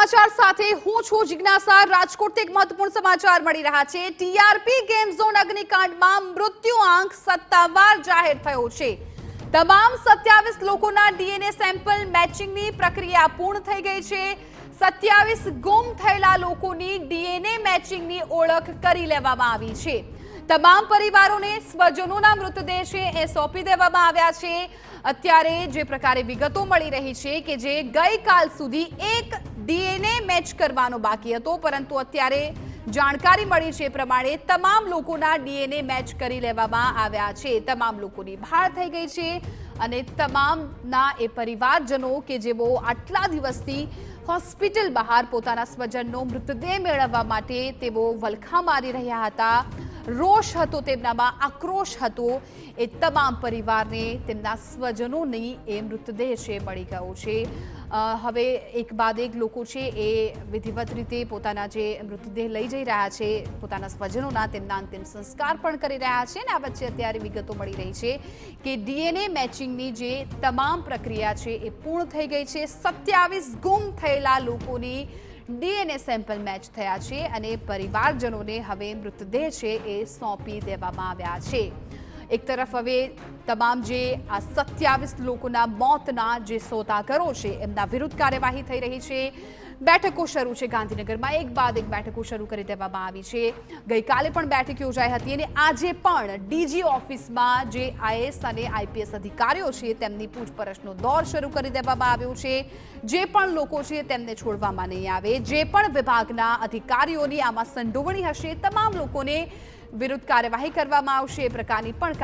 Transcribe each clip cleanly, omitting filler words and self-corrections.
સમાચાર સાથે હું છું જિજ્ઞાસા। રાજકોટથી એક મહત્વપૂર્ણ સમાચાર મળી રહ્યા છે। ટીઆરપી ગેમ ઝોન અગ્નિકાંડમાં મૃત્યુઆંક સત્તાવાર જાહેર થયો છે। તમામ 27 લોકોના ડીએનએ સેમ્પલ મેચિંગની પ્રક્રિયા પૂર્ણ થઈ ગઈ છે। 27 ગુમ થયેલા લોકોની ડીએનએ મેચિંગની ઓળખ કરી લેવામાં આવી છે। તમામ પરિવારોને સ્વજનોના મૃતદેહ છે એ સોંપી દેવામાં આવ્યા છે। અત્યારે જે પ્રકારે વિગતો મળી રહી છે કે જે ગઈકાલ સુધી એક ડીએનએ મેચ કરવાનો બાકી હતો, પરંતુ અત્યારે જાણકારી મળી છે પ્રમાણે તમામ લોકોના ડીએનએ મેચ કરી લેવામાં આવ્યા છે। તમામ લોકોની ભાળ થઈ ગઈ છે અને તમામના એ પરિવારજનો કે જેઓ આટલા દિવસથી હોસ્પિટલ બહાર પોતાના સ્વજનનો મૃતદેહ મેળવવા માટે તેઓ વલખા મારી રહ્યા હતા, રોષ હતો તેમનામાં, આક્રોશ હતો, એ તમામ પરિવારને તેમના સ્વજનોની એ મૃતદેહ છે મળી ગયો છે। હવે એક બાદ એક લોકો છે એ વિધિવત રીતે પોતાના જે મૃતદેહ લઈ જઈ રહ્યા છે પોતાના સ્વજનોના, તેમના અંતિમ સંસ્કાર પણ કરી રહ્યા છે અને આ વચ્ચે અત્યારે વિગતો મળી રહી છે કે ડીએનએ મેચિંગની જે તમામ પ્રક્રિયા છે એ પૂર્ણ થઈ ગઈ છે। 27 ગુમ થયેલા લોકોની ડીએનએ સેમ્પલ મેચ થયા છે અને પરિવારજનોને હવે મૃતદેહ છે એ સોંપી દેવામાં આવ્યા છે। એક તરફ હવે તમામ જે આ 27 લોકોના મોતના જે સોદાગરો છે એમના વિરુદ્ધ કાર્યવાહી થઈ રહી છે। બેઠકો શરૂ છે ગાંધીનગરમાં, એક બાદ એક બેઠકો શરૂ કરી દેવામાં આવી છે। ગઈકાલે પણ બેઠક યોજાઈ હતી અને આજે પણ ડીજી ઓફિસમાં જે આઈએએસ અને આઈપીએસ અધિકારીઓ છે તેમની પૂછપરછનો દોર શરૂ કરી દેવામાં આવ્યો છે। જે પણ લોકો છે તેમને છોડવામાં નહીં આવે, જે પણ વિભાગના અધિકારીઓની આમાં સંડોવણી હશે તમામ લોકોને વિરુદ્ધ કાર્યવાહી કરવામાં આવશે। એ પ્રકારની પણ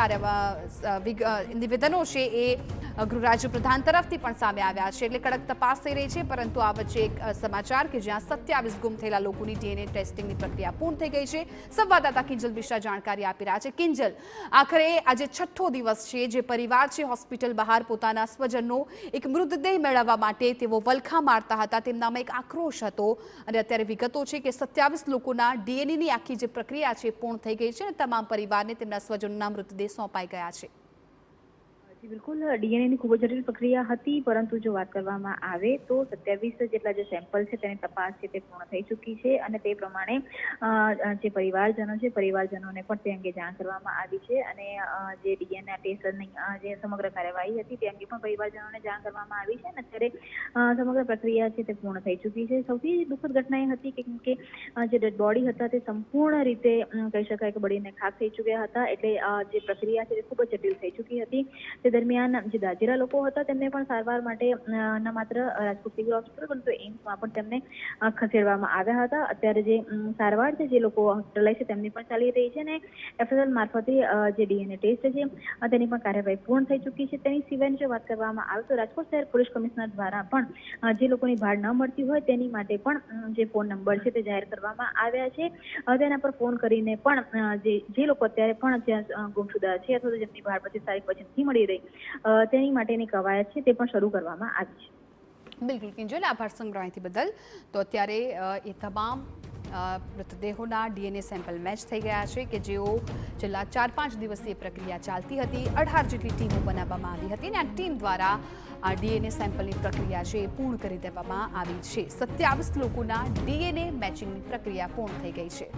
નિવેદનો છે એ ગૃહ રાજ્ય પ્રધાન તરફથી પણ સામે આવ્યા છે, એટલે કડક તપાસ થઈ રહી છે। પરંતુ આ વચ્ચે એક સમાચાર કે જ્યાં 27 ગુમ થયેલા લોકોની ડીએનએ ટેસ્ટિંગની પ્રક્રિયા પૂર્ણ થઈ ગઈ છે। સંવાદદાતા કિંજલ મિશ્રા જાણકારી આપી રહ્યા છે। કિંજલ, આખરે આજે 6થો દિવસ છે જે પરિવાર છે હોસ્પિટલ બહાર પોતાના સ્વજનનો એક મૃતદેહ મેળવવા માટે તેઓ વલખા મારતા હતા, તેમનામાં એક આક્રોશ હતો અને અત્યારે વિગતો છે કે 27 લોકોના ડીએનએની આખી જે પ્રક્રિયા છે પૂર્ણ થઈ ગઈ છે અને તમામ પરિવારને તેમના સ્વજનોના મૃતદેહ સોંપાઈ ગયા છે। બિલકુલ, ડીએનએની ખૂબ જ જટિલ પ્રક્રિયા હતી, પરંતુ જો વાત કરવામાં આવે તો 27 જેટલા જે સેમ્પલ છે તેની તપાસ છે તે પૂર્ણ થઈ ચૂકી છે અને તે પ્રમાણે જે પરિવારજનો છે પરિવારજનોને પણ તે અંગે જાણ કરવામાં આવી છે અને જે ડીએનએ ટેસ્ટની જે સમગ્ર કાર્યવાહી હતી તે અંગે પણ પરિવારજનોને જાણ કરવામાં આવી છે અને અત્યારે સમગ્ર પ્રક્રિયા છે તે પૂર્ણ થઈ ચૂકી છે। સૌથી દુઃખદ ઘટના એ હતી કે કેમ કે જે ડેડ બોડી હતા તે સંપૂર્ણ રીતે કહી શકાય કે બળીને ખાક થઈ ચૂક્યા હતા, એટલે જે પ્રક્રિયા છે તે ખૂબ જ જટિલ થઈ ચૂકી હતી। દરમિયાન જે દાજીરા લોકો હતા તેમને પણ સારવાર માટે ન માત્ર રાજકોટ સિવિલ હોસ્પિટલ પરંતુ એમ્સમાં પણ તેમને ખસેડવામાં આવ્યા હતા। અત્યારે જે સારવાર છે જે લોકો હોસ્પિટલાઇઝ છે તેમની પણ ચાલી રહી છે અને એફએસએલ મારફતે જે ડીએનએ ટેસ્ટ છે તેની પણ કાર્યવાહી પૂર્ણ થઈ ચૂકી છે। તેની સિવાયની જો વાત કરવામાં આવે તો રાજકોટ શહેર પોલીસ કમિશનર દ્વારા પણ જે લોકોની ભાળ ન મળતી હોય તેની માટે પણ જે ફોન નંબર છે તે જાહેર કરવામાં આવ્યા છે। તેના પર ફોન કરીને પણ જે લોકો અત્યારે પણ ત્યાં ગુમશુદા છે અથવા તો જેમની ભાળ પછી તારીખ પછી નથી મળી રહી તેની માટેની કવાયત છે તે પણ શરૂ કરવામાં આવી છે। બિલકુલ કિંજલ, આભાર સંગ્રહિતી બદલ। તો અત્યારે એ તમામ મૃતદેહોના ડીએનએ સેમ્પલ મેચ થઈ ગયા છે કે જેઓ છેલ્લા 4-5 દિવસથી પ્રક્રિયા ચાલતી હતી। 18 જેટલી ટીમો બનાવવામાં આવી હતી અને આ ટીમ દ્વારા આ ડીએનએ સેમ્પલની પ્રક્રિયા છે એ પૂર્ણ કરી દેવામાં આવી છે। 27 લોકોના ડીએનએ મેચિંગની પ્રક્રિયા પૂર્ણ થઈ ગઈ છે।